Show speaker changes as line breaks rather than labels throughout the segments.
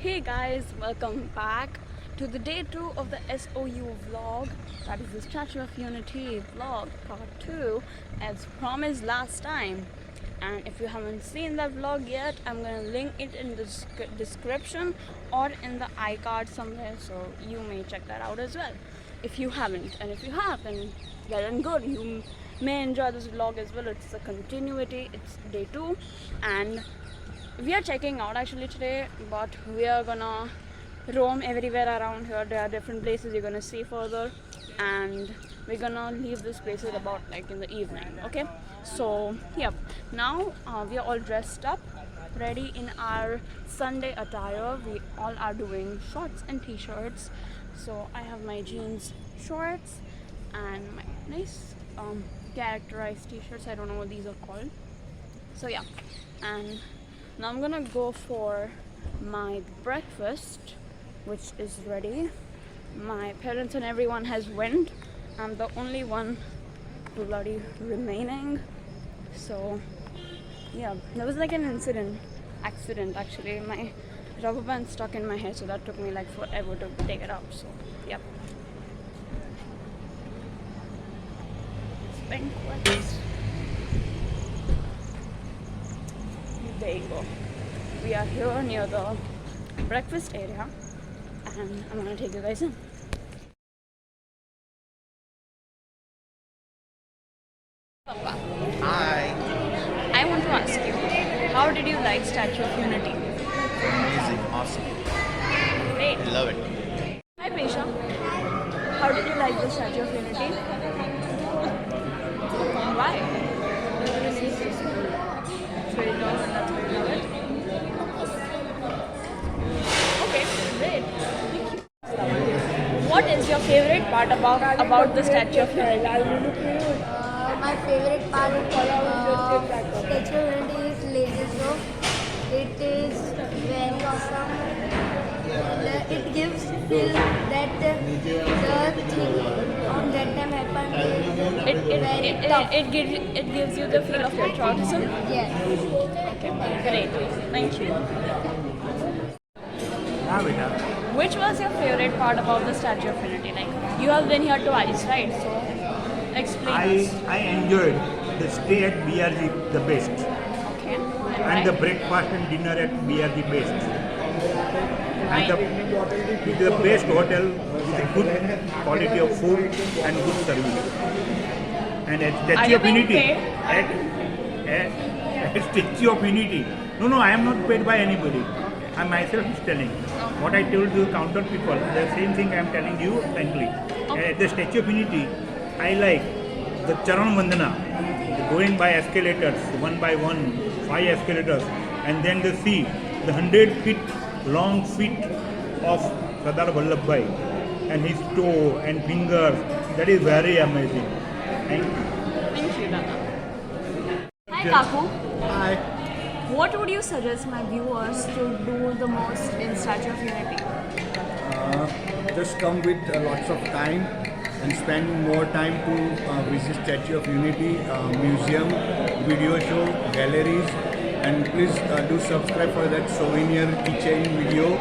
Hey guys, welcome back to the day 2 of the SOU vlog. That is the Statue of Unity vlog part 2 as promised last time. And if you haven't seen that vlog yet, I'm gonna link it in the description or in the iCard somewhere, so you may check that out as well if you haven't. And if you have, then well and good, you may enjoy this vlog as well. It's a continuity, it's day 2 and we are checking out actually today, but we are gonna roam everywhere around here. There are different places you're gonna see further, and we're gonna leave this place at about like in the evening. Okay, so yeah, now we are all dressed up, ready in our Sunday attire. We all are doing shorts and t-shirts. So I have my jeans shorts and my nice characterized t-shirts. I don't know what these are called. So yeah, and now I'm gonna go for my breakfast, which is ready. My parents and everyone has went. I'm the only one bloody remaining. So yeah, there was like an accident actually. My rubber band stuck in my hair, so that took me like forever to take it out. So yep. Banquets. There you go. We are here near the breakfast area and I'm gonna take you guys in. Papa,
Hi.
I want to ask you, how did you like Statue of Unity?
Amazing. Awesome.
Great.
I love it.
Hi Pesha. How did you like the Statue of Unity? Why? It's very tall and that's why you love it. Okay, great. What is your favorite part about the Statue of Unity?
My favorite part of Statue of Unity is laser show. It is very awesome. It gives feel that the thing on that time happened.
It gives you the feel of patriotism.
Yes.
Okay, great. Thank you. Which was your favorite part about the Statue of Unity? Like, you have been here twice, right? So, explain us.
I enjoyed the stay at BRG the best,
Okay.
and the breakfast and dinner at BRG best, and the best hotel with a good quality of food and good service. And at
Are
Statue
you
of
being
Unity,
paid?
at Statue of Unity. No, I am not paid by anybody. I myself is telling. What I told the counter people, the same thing I am telling you frankly. At the Statue of Unity, I like the Charan Vandana, going by escalators, one by one, 5 escalators, and then the sea, the 100 feet long feet of Sardar Vallabhbhai, and his toe and fingers. That is very amazing. Thank you.
Thank you, Dada. Hi, Kaku.
Hi.
What would you suggest my viewers to do the most in Statue of Unity?
Just come with lots of time and spend more time to visit Statue of Unity, museum, video show, galleries, and please do subscribe for that souvenir keychain video.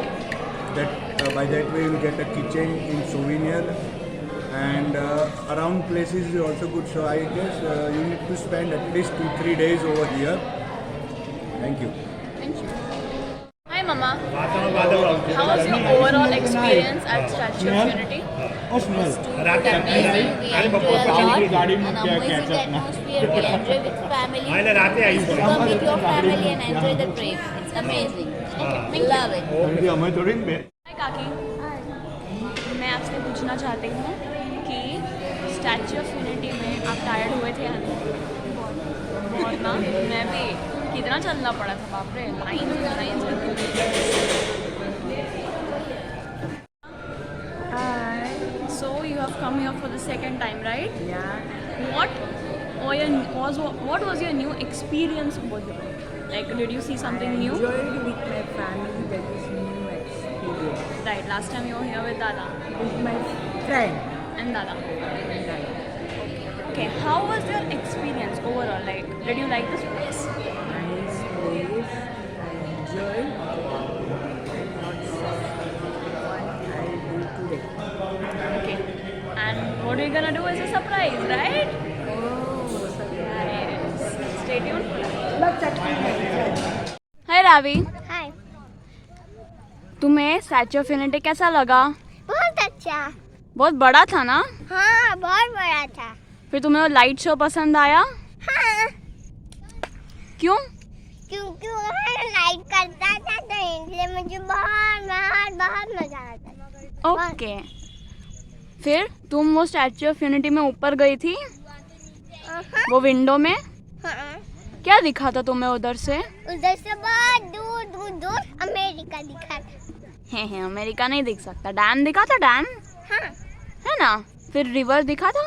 That by that way you will get a keychain in souvenir. And around places is also good. So I guess you need to spend at least 2-3 days over here. Thank you.
Thank you. Hi, Mama. How was your overall experience at Statue of Unity?
Amazing. We enjoy a lot. An amazing atmosphere. We enjoy with family. Come with your family and enjoy the trip. It's amazing. We love it.
Hi, Kaki. मैं आपसे पूछना चाहती हूँ कि statue of unity में आप tired हुए थे या नहीं? बहुत ना, मैं भी कितना चलना पड़ा था, बाप रे, lines
Hi.
So you have come here for the second time, right?
Yeah.
What was your new experience over here? Like, did you see something new?
Enjoyed with my family. That is new experience.
Right, last time you were here with Dada
With my friend.
and Dada.
And I.
Okay, how was your experience overall? Like, did you like this place?
Nice place. I enjoyed. And lots
what we're gonna do is a surprise, right?
Oh,
Yes. Stay tuned. Hi Ravi,
हाय
तुम्हें statue of unity कैसा लगा?
बहुत अच्छा
बहुत बड़ा था ना?
हाँ बहुत बड़ा था
फिर तुम्हें वो लाइट शो पसंद आया?
हाँ
क्यों?
क्योंकि वहाँ लाइट करता था तो इसलिए मुझे बहुत बहुत बहुत मजा आता था
ओके। फिर तुम वो स्टैच्यू ऑफ यूनिटी में ऊपर गई थी, वो विंडो में?
हाँ
क्या दिखा था तुम्हें उधर से?
उधर से बहुत दूर दूर दूर अमेरिका दिखा था
है अमेरिका नहीं दिख सकता। डैम दिखा था, डैम
हाँ
है ना? फिर रिवर दिखा था?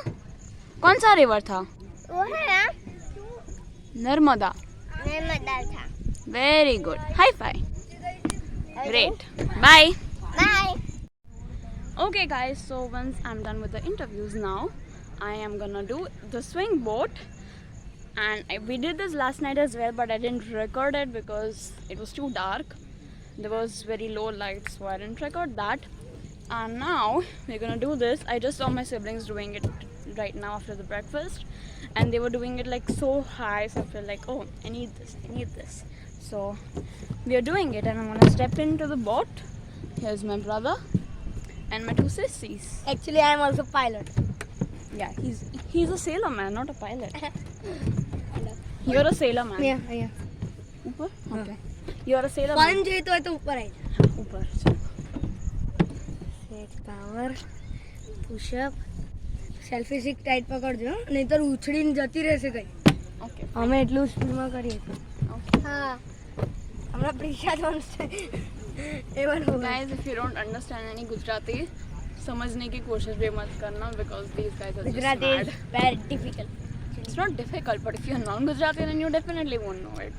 कौन सा रिवर था?
वो है ना
नर्मदा।
नर्मदा था
very good, hi fi, great, bye.
Bye
Okay guys, so once I'm done with the interviews now, I am gonna do the swing boat, and we did this last night as well, but I didn't record it because it was too dark. There was very low light, so I didn't record that. And now we're gonna do this. I just saw my siblings doing it right now after the breakfast, and they were doing it like so high, so I feel like, oh, I need this. So we are doing it, and I'm gonna step into the boat. Here's my brother and my two sissies.
Actually I am also pilot
Yeah, he's a sailor man, not a pilot. You're a sailor man. ऊपर? Okay. You're a sailor man.
पालन જોઈએ તો ઉપર આવી
ऊपर.
Set power pushup selfie stick tight પકડજો નહીતર ઉછળીને જતી રહેશે કઈ
Okay.
અમે એટલું સ્પીડમાં કરીએ છીએ
Okay.
હા હમણાં પ્રિશા જોન્સ છે એવન હો
Guys, if you don't understand any Gujarati, समझने की कोशिश भी मत करना because these guys are just
Gujarati
mad.
Is very difficult
It's not difficult, but if you're non-Gujarati, then you definitely won't know it.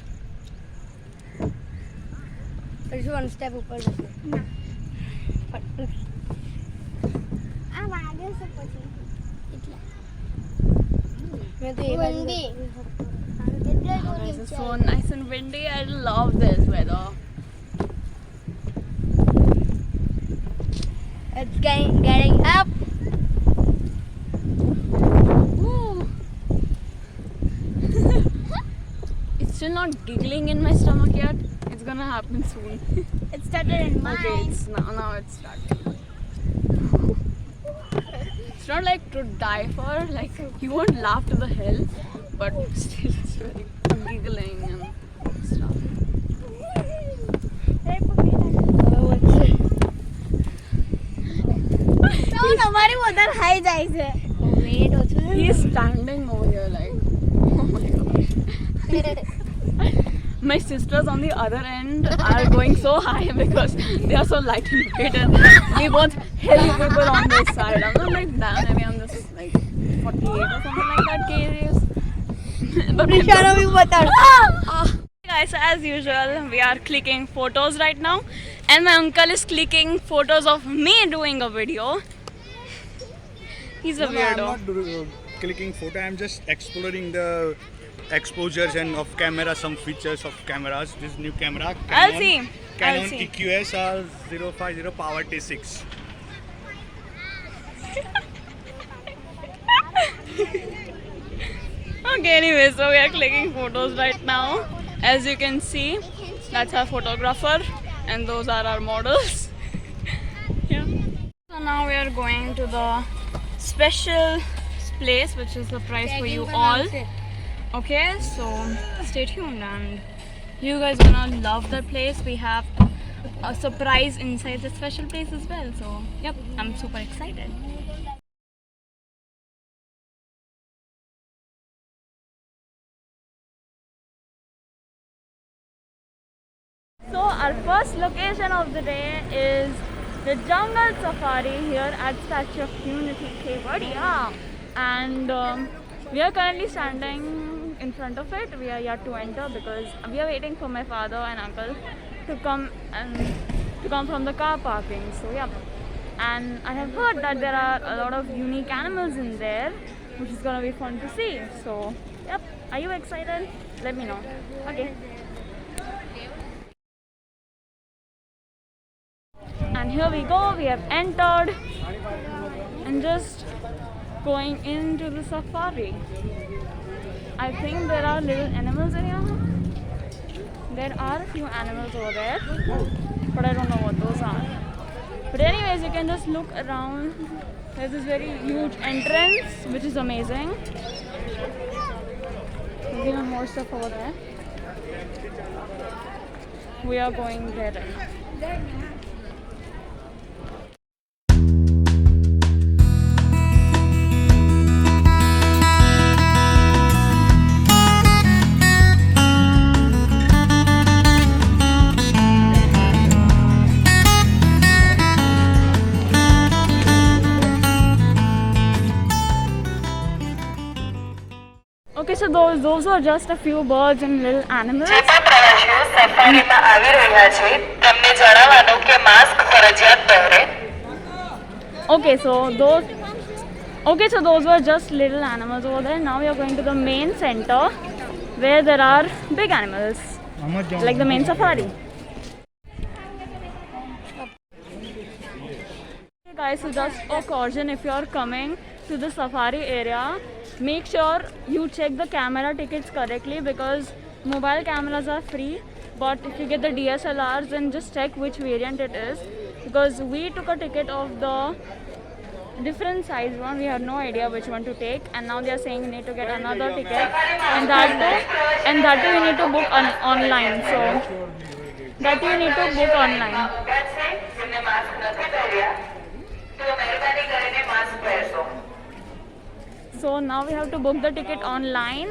પછી વન સ્ટેપ ઉપર જશે આ વાગ્યો છે પછી એટલે મેં તો એ windy
This is so nice and windy. I love this weather.
It's getting up.
Ooh. It's still not giggling in my stomach yet. It's gonna happen soon.
It started in mine.
Okay, it's now it's starting. It's not like to die for, like you won't laugh to the hell, but still it's very giggling and stuff.
તો તમારી વધારે high જાય છે wet ઓછું
He's standing over here like, oh my gosh. My sisters on the other end are going so high because they are so light and weight, and we both heavy people on this side. I'm not like that, maybe I'm just like 48 or something like that kgs. But
પ્રિશાનો B બતાડ
guys, as usual, we are clicking photos right now, and my uncle is clicking photos of me doing a video. He's a weirdo.
I'm not clicking photo. I'm just exploring the exposures and of camera, some features of cameras. This new camera.
I'll see.
Canon
I'll see.
EQS R050 Power T6.
Okay, anyway, so we are clicking photos right now. As you can see, that's our photographer, and those are our models. Yeah. So now we are going to the special place, which is the prize for you all. Okay, so stay tuned, and you guys gonna love the place. We have a surprise inside the special place as well. So yep, I'm super excited. So our first location of the day is the jungle safari here at Statue of Unity, Kevadia, and we are currently standing in front of it. We are yet to enter because we are waiting for my father and uncle to come from the car parking. So yeah, and I have heard that there are a lot of unique animals in there, which is gonna be fun to see. So yep, are you excited? Let me know. Okay. And here we go, we have entered, and just going into the safari. I think there are little animals in here. There are a few animals over there, but I don't know what those are. But anyways, you can just look around. There's this very huge entrance, which is amazing. There's even more stuff over there. We are going there. Okay, so those were just a few birds and little animals.
જે પણ પ્રવાસીઓ સફારીમાં આવી રહ્યા છે તેમને જણાવવાનું કે mask ફરજિયાત પહેરે.
Okay, so those were just little animals over there. Now we are going to the main center where there are big animals, like the main safari. Okay guys, so just a caution, if you are coming to the safari area, make sure you check the camera tickets correctly, because mobile cameras are free, but if you get the DSLRs, then just check which variant it is, because we took a ticket of the different size one. We had no idea which one to take, and now they are saying we need to get another ticket, and that too we need to book online. So that too we need to book online.
જેમને mask નથી પહેર્યા તો મહેરબાની કરીને mask પહેરશો.
So now we have to book the ticket online,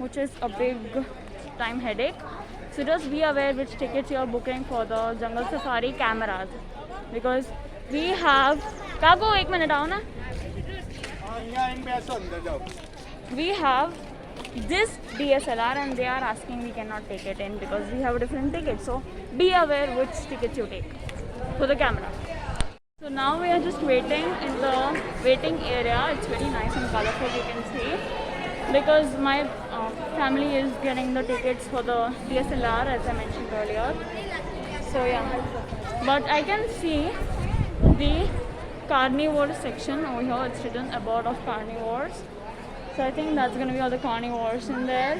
which is a big time headache. So just be aware which tickets you are booking for the jungle safari cameras, because we have Kago, 1 minute आओ ना. We have this DSLR and they are asking we cannot take it in because we have a different ticket. So be aware which tickets you take for the camera. So now we are just waiting in the waiting area. It's very nice and colorful, you can see, because my family is getting the tickets for the DSLR, as I mentioned earlier. So yeah, but I can see the carnivore section over here. It's written about of carnivores, so I think that's going to be all the carnivores in there.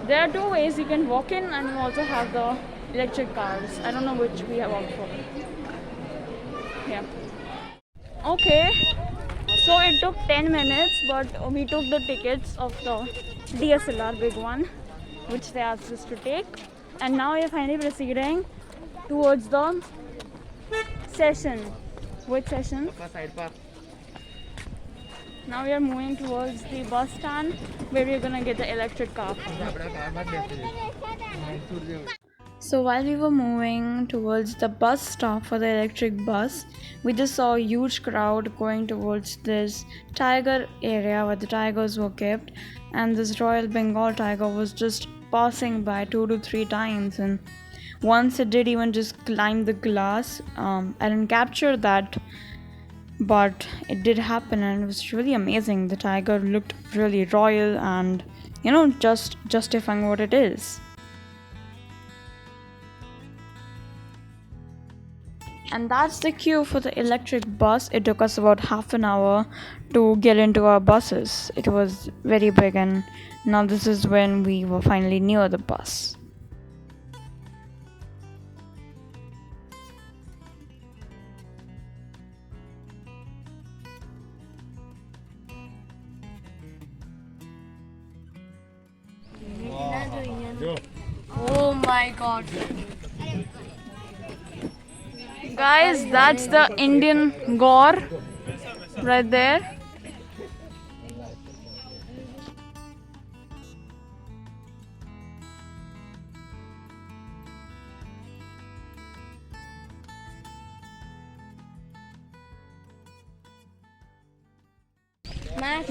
There are two ways you can walk in, and you also have the electric cars. I don't know which we have opted for. Yeah. Okay, so it took 10 minutes, but we took the tickets of the DSLR big one, which they asked us to take, and now we are finally proceeding towards the session. Which session? Now we are moving towards the bus stand where we are gonna get the electric car. So while we were moving towards the bus stop for the electric bus, we just saw a huge crowd going towards this tiger area where the tigers were kept, and this Royal Bengal tiger was just passing by 2 to 3 times, and once it did even just climb the glass. I didn't capture that, but it did happen, and it was really amazing. The tiger looked really royal and, you know, just justifying what it is. And that's the queue for the electric bus. It took us about half an hour to get into our buses. It was very big, and now this is when we were finally near the bus.
Oh my god.
Guys, that's the Indian Gaur right there.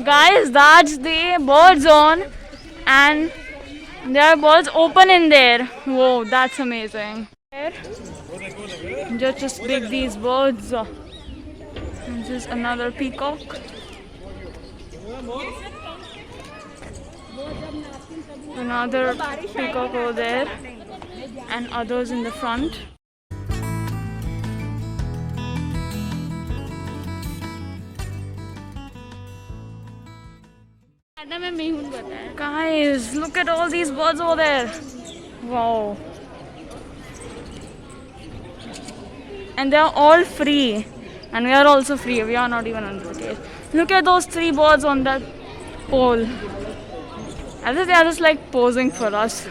Guys, that's the bird zone, and there are birds open in there. Whoa, that's amazing. Just big these birds. This is another peacock. Another peacock over there, and others in the front. Guys, look at all these birds over there. Wow. And they are all free. And we are also free. We are not even under the cage. Look at those 3 birds on that pole. I think they are just like posing for us.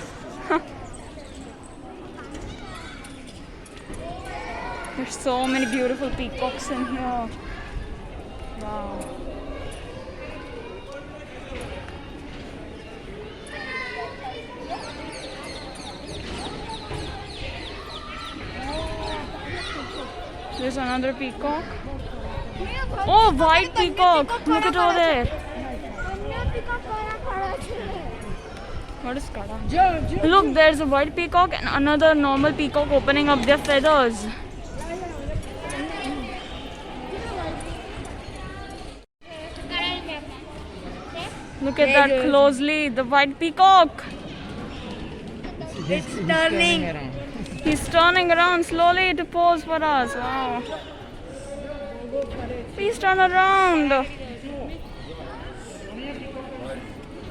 There's so many beautiful peacocks in here. Wow. There's another peacock. Oh, white peacock! Look at over there. What is Kada? Look, there's a white peacock and another normal peacock opening up their feathers. Look at that closely. The white peacock.
It's turning.
He's turning around slowly to pose for us. Wow. Please turn around.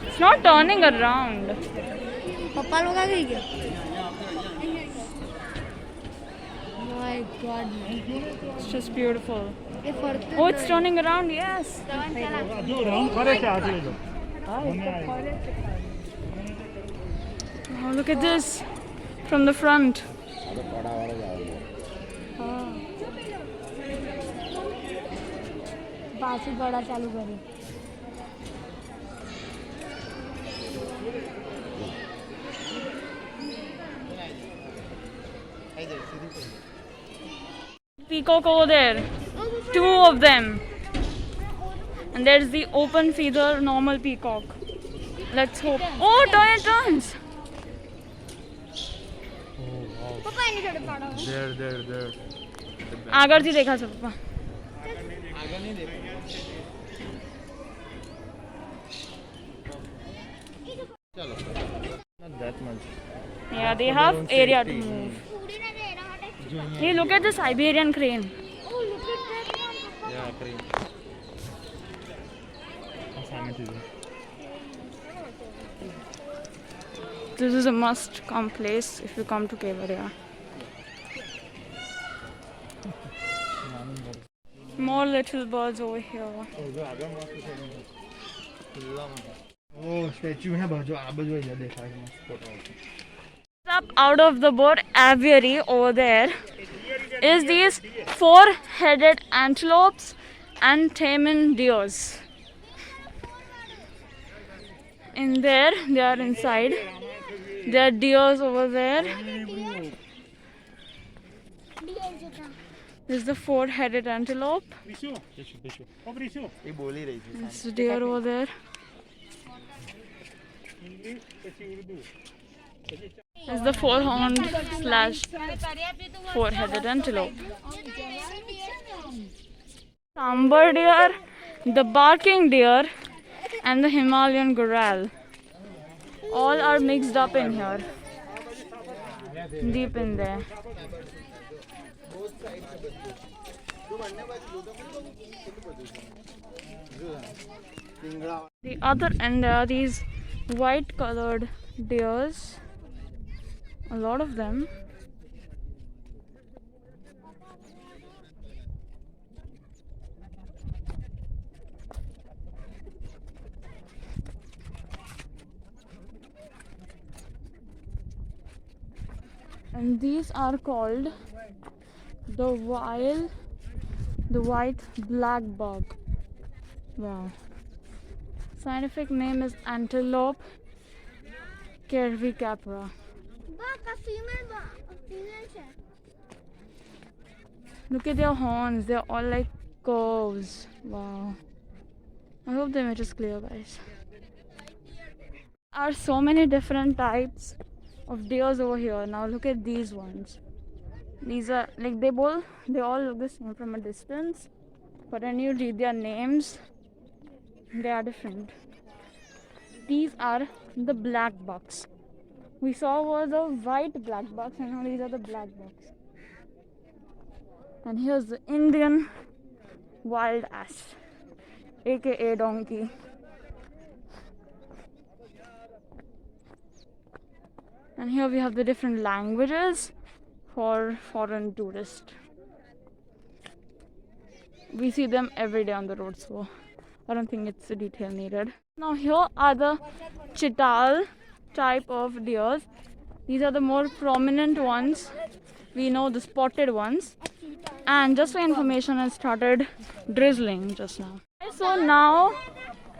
It's not turning around.
पापा लोग आ गए क्या? My God.
It's just beautiful.
ये फरते
Oh, it's turning around. Yes. Oh, look at this from the front.
बासी बड़ा चालू करें.
Peacock over there. 2 of them. And there's the open feather normal peacock. Let's hope. Oh, it turns.
पापा इन्हें छोड़े पड़ा.
There.
Agar जी देखा सब पापा.
Not that much.
Yeah, they have area to move. Hey, look at the Siberian crane.
Oh, look at that one.
Yeah, crane.
This is a must-come place if you come to Kevadia. More little birds over here.
Statue है बाजू आ बाजू ये देखा है photo.
Up out of the bird aviary over there is these 4-headed antelopes and tame deers. In there, they are inside. There are deers over there. This is the 4-headed antelope.
ये बोल ही रही थी.
There's a deer over there. This is the 4-horned / 4-headed antelope. Sambar deer, the barking deer, and the Himalayan goral. All are mixed up in here. Deep in there. The other end there are these white colored deers. A lot of them. And these are called the white black bug. Wow. Scientific name is Antelope cervicapra. Look at their horns, they're all like curves. Wow. I hope the image is clear, guys. There are so many different types of deers over here. Now look at these ones. These are like they all look the same from a distance, but when you read their names, they are different. These are the black bucks. We saw were the white black bucks, and now these are the black bucks. And here's the Indian wild ass, aka donkey. And here we have the different languages for foreign tourists. We see them every day on the road, so I don't think it's a detail needed. Now here are the chital type of deers. These are the more prominent ones. We know the spotted ones. And just for information, it started drizzling just now. So now,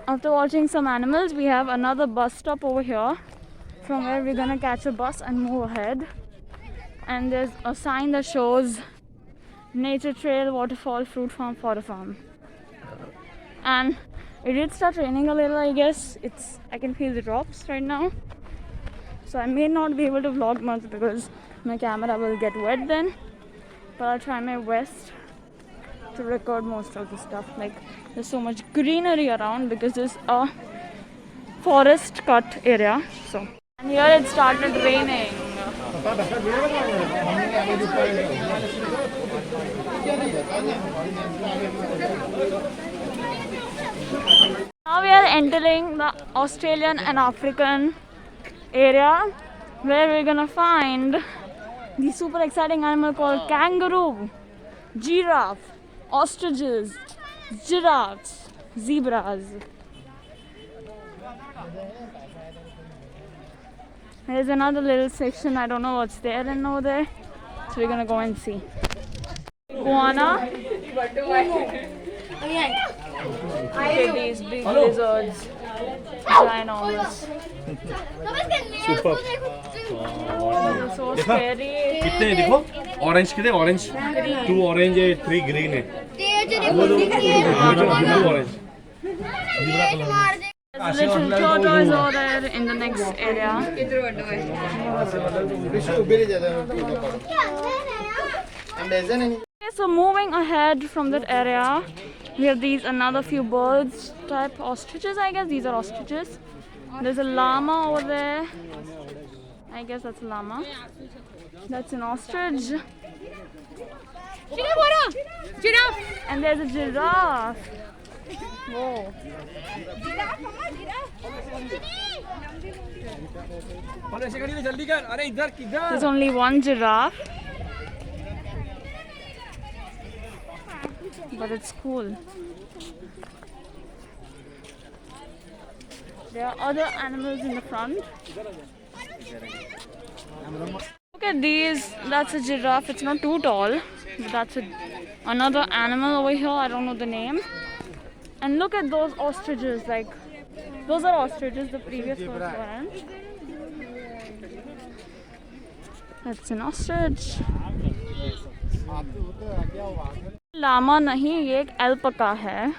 after watching some animals, we have another bus stop over here, from where we're gonna catch a bus and move ahead. And there's a sign that shows nature trail, waterfall, fruit farm, fodder farm. And it did start raining a little, I guess. I can feel the drops right now. So I may not be able to vlog much because my camera will get wet then. But I'll try my best to record most of the stuff. Like, there's so much greenery around because there's a forest cut area. So, and here it started raining. Now we are entering the Australian and African area, where we're gonna find the super exciting animal called kangaroo, giraffe, ostriches, giraffes, zebras. There's another little section, I don't know what's there and over there, so we're gonna go and see. Iguana. Look at these big lizards, ginormous.
Super.
They're so scary.
कितने हैं देखो? Orange कितने? Orange. 2 orange है, 3 green है. Blue orange.
There's a little tortoise over there in the next area. Okay, so moving ahead from that area, we have these another few birds type ostriches, I guess. These are ostriches. There's a llama over there. I guess that's a llama. That's an ostrich. And there's a giraffe. Whoa. There's only one giraffe. But it's cool. There are other animals in the front. Look at these. That's a giraffe. It's not too tall. But that's another animal over here. I don't know the name. And look at those ostriches. Like, those are ostriches. The previous ones weren't. That's an ostrich. Llama nahi, ye ek alpaca hai.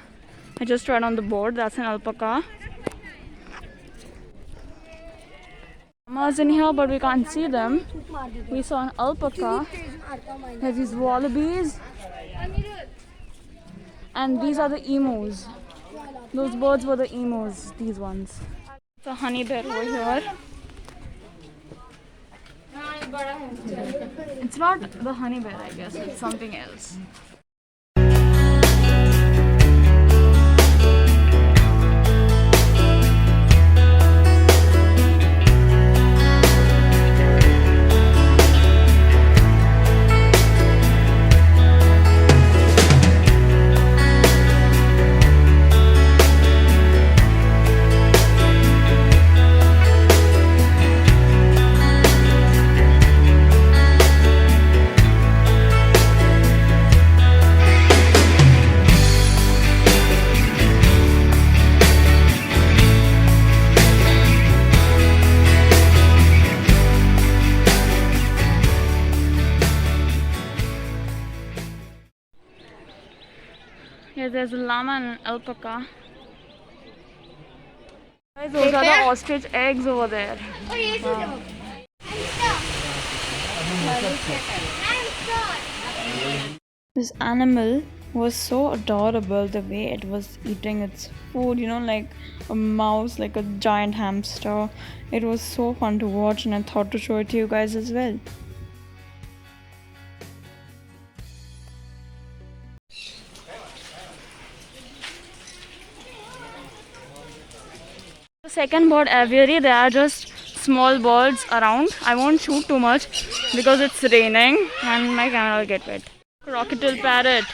I just read on the board. That's an alpaca. Llamas in here, but we can't see them. We saw an alpaca. There's these wallabies. And these are the emus. Those birds were the emus, these ones. It's a honey bear over here. It's not the honey bear, I guess. It's something else. Here there's a llama and an alpaca. Guys, those are the ostrich eggs over there. Wow. This animal was so adorable, the way it was eating its food, you know, like a mouse, like a giant hamster. It was so fun to watch, and I thought to show it to you guys as well. The second bird aviary, they are just small birds around. I won't shoot too much because it's raining and my camera will get wet. Crocodile parrot.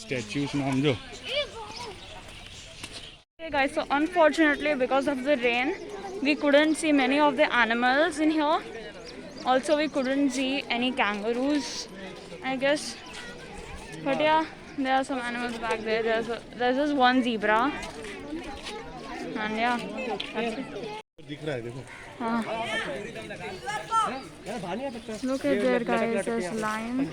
Statues naam jo.
Okay guys, so unfortunately because of the rain, we couldn't see many of the animals in here. Also we couldn't see any kangaroos, I guess. But yeah, there are some animals back there. There's just one zebra. And yeah, that's it. Look at there guys, there's a lion.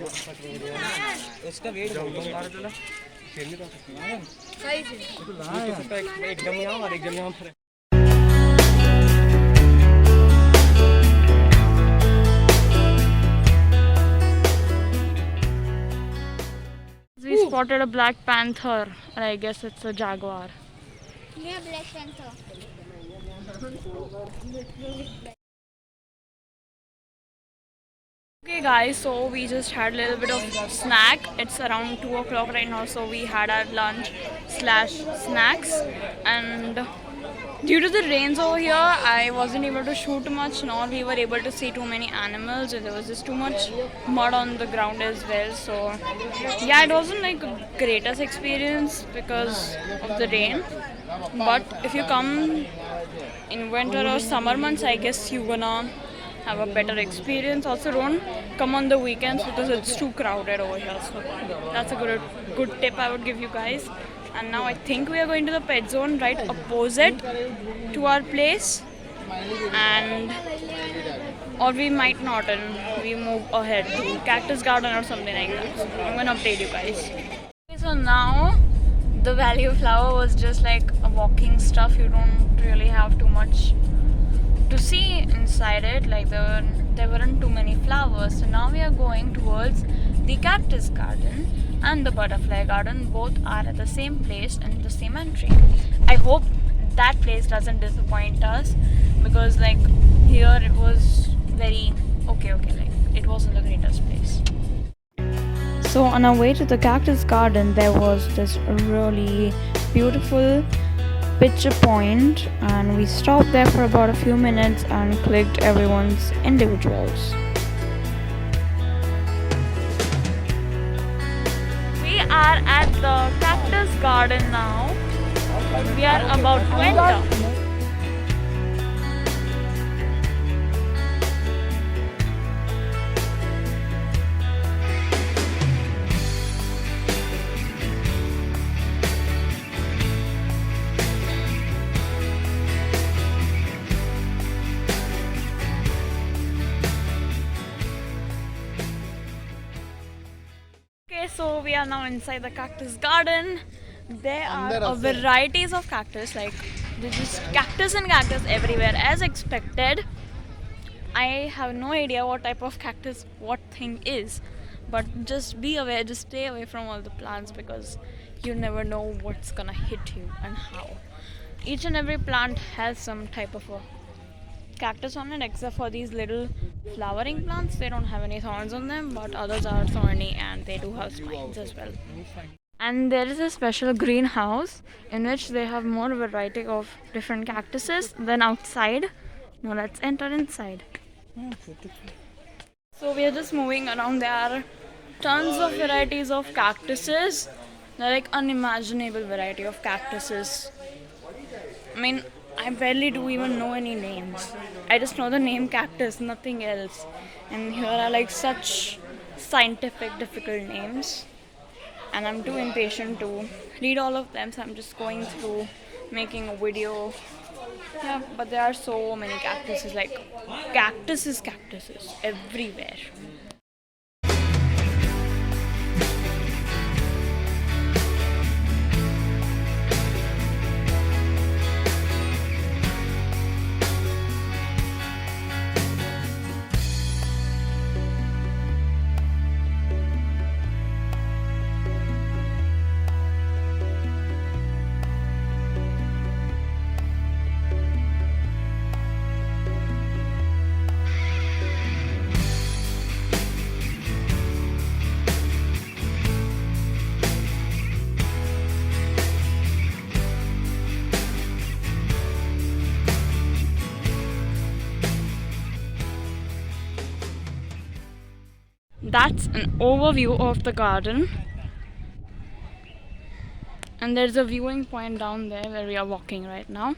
We spotted a black panther, and I guess it's a jaguar.
Yeah, Black Panther.
Okay guys, so we just had a little bit of snack. It's around 2 o'clock right now, so we had our lunch slash snacks. And due to the rains over here, I wasn't able to shoot much, nor we were able to see too many animals. There was just too much mud on the ground as well. So yeah, it wasn't like a greatest experience because of the rain. But if you come in winter or summer months, I guess you're gonna have a better experience. Also don't come on the weekends because it's too crowded over here. So that's a good tip I would give you guys. And now I think we are going to the pet zone right opposite to our place, and or we might not, and we move ahead to Cactus Garden or something like that. So I'm gonna update you guys. Okay, so now the Valley of Flower was just like a walking stuff. You don't really have too much to see inside it. Like there weren't too many flowers. So now we are going towards the Cactus Garden and the Butterfly Garden. Both are at the same place and the same entry. I hope that place doesn't disappoint us, because like here it was very okay, like it wasn't the greatest place. So on our way to the Cactus Garden, there was this really beautiful picture point, and we stopped there for about a few minutes and clicked everyone's individuals. We are at the Cactus Garden now. We are about to enter. So we are now inside the Cactus Garden. There are varieties of cactus, like there's just cactus and cactus everywhere as expected. I have no idea what type of cactus what thing is, but just be aware, just stay away from all the plants, because you never know what's gonna hit you and how. Each and every plant has some type of a cactus on it, except for these little flowering plants. They don't have any thorns on them, but others are thorny and they do have spines as well. And there is a special greenhouse in which they have more variety of different cactuses than outside. Now let's enter inside. So we are just moving around. There are tons of varieties of cactuses. They're like unimaginable variety of cactuses. I mean, I barely do even know any names. I just know the name cactus, nothing else. And here are like such scientific, difficult names. And I'm too impatient to read all of them, so I'm just going through making a video. Yeah, but there are so many cactuses, like cactuses everywhere. That's an overview of the garden. And there's a viewing point down there where we are walking right now.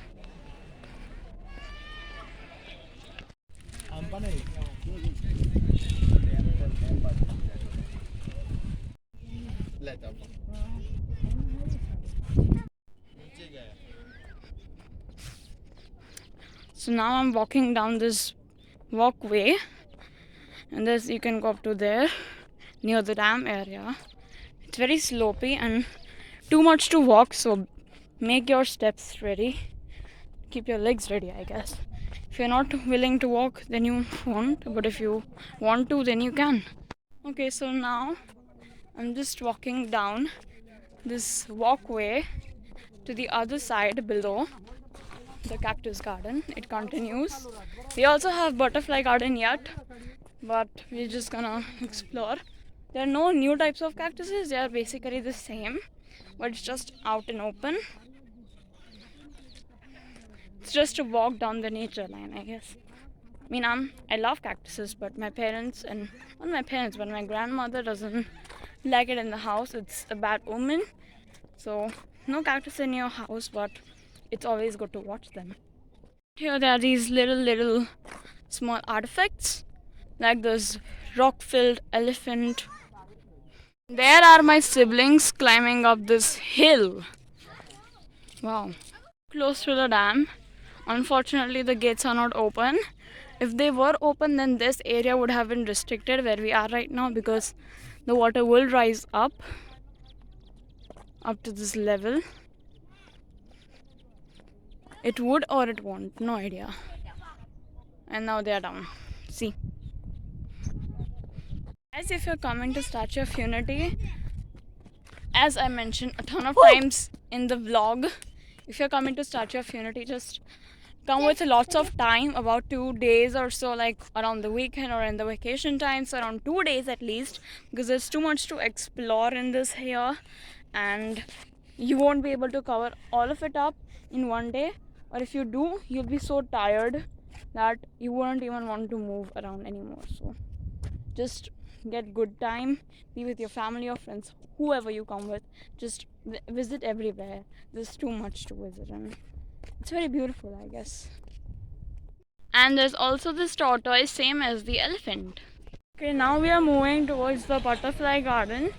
So now I'm walking down this walkway, and this you can go up to there near the dam area. It's very slopey and too much to walk, so make your steps ready. Keep your legs ready, I guess. If you're not willing to walk, then you won't, but if you want to, then you can. Okay, so now I'm just walking down this walkway to the other side below the cactus garden. It continues. We also have butterfly garden yet, but we're just gonna explore. There are no new types of cactuses, they are basically the same, but it's just out and open. It's just a walk down the nature line, I guess. I mean, I love cactuses, but my parents, and not my parents, but my grandmother doesn't like it in the house. It's a bad omen. So no cactus in your house, but it's always good to watch them. Here there are these little small artifacts, like this rock-filled elephant. There are my siblings climbing up this hill. Wow. Close to the dam. Unfortunately, the gates are not open. If they were open, then this area would have been restricted where we are right now, because the water will rise up to this level. It would or it won't, no idea. And now they are down. See. Guys, if you're coming to Statue of Unity, as I mentioned a ton of times in the vlog, if you're coming to Statue of Unity, just come with lots of time, about 2 days or so, like around the weekend or in the vacation time, so around 2 days at least, because there's too much to explore in this here, and you won't be able to cover all of it up in one day, or if you do, you'll be so tired that you won't even want to move around anymore. So just get good time, be with your family or friends, whoever you come with, just visit everywhere. There's too much to visit, and it's very beautiful, I guess. And there's also this tortoise, same as the elephant. Okay, now we are moving towards the butterfly garden.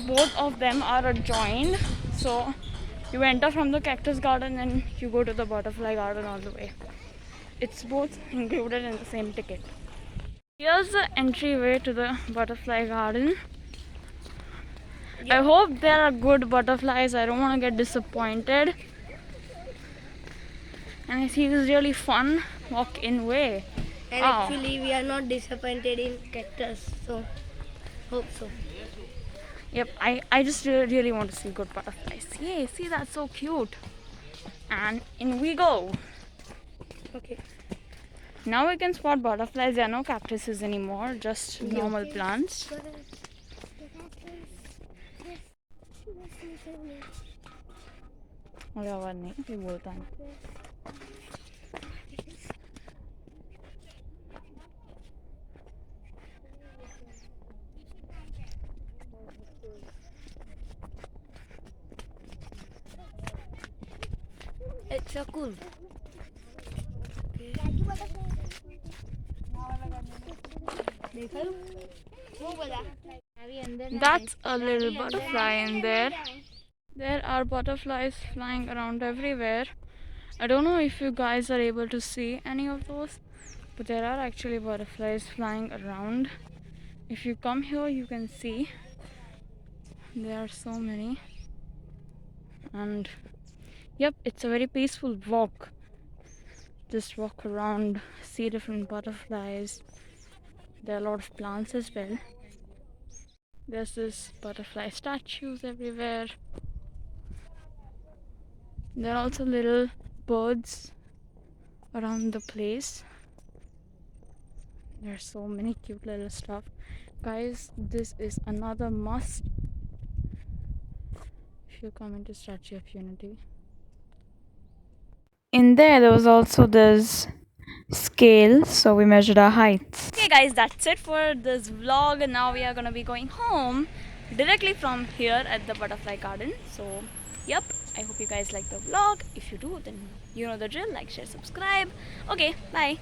Both of them are adjoined, so you enter from the cactus garden and you go to the butterfly garden all the way. It's both included in the same ticket. Here's the entryway to the butterfly garden. I hope there are good butterflies. I don't want to get disappointed. And I see this really fun walk-in way.
And actually, we are not disappointed in cactus, so hope so.
Yep, I just really want to see good butterflies. Yay, see, that's so cute. And in we go.
Okay.
Now we can spot butterflies. There are no cactuses anymore, just normal plants. और आवाज नहीं कोई बोलता है.
It's so cool.
That's a little butterfly in there. There are butterflies flying around everywhere. I don't know if you guys are able to see any of those, but there are actually butterflies flying around. If you come here, you can see there are so many. And yep, it's a very peaceful walk. Just walk around, see different butterflies. There are a lot of plants as well. There's this butterfly statues everywhere. There are also little birds around the place. There's so many cute little stuff. Guys, this is another must if you come into Statue of Unity. In there was also this scale, so we measured our heights. Okay guys, that's it for this vlog. Now we are gonna be going home directly from here at the butterfly garden. So yep, I hope you guys like the vlog. If you do, then you know the drill. Like, share, subscribe. Okay, bye.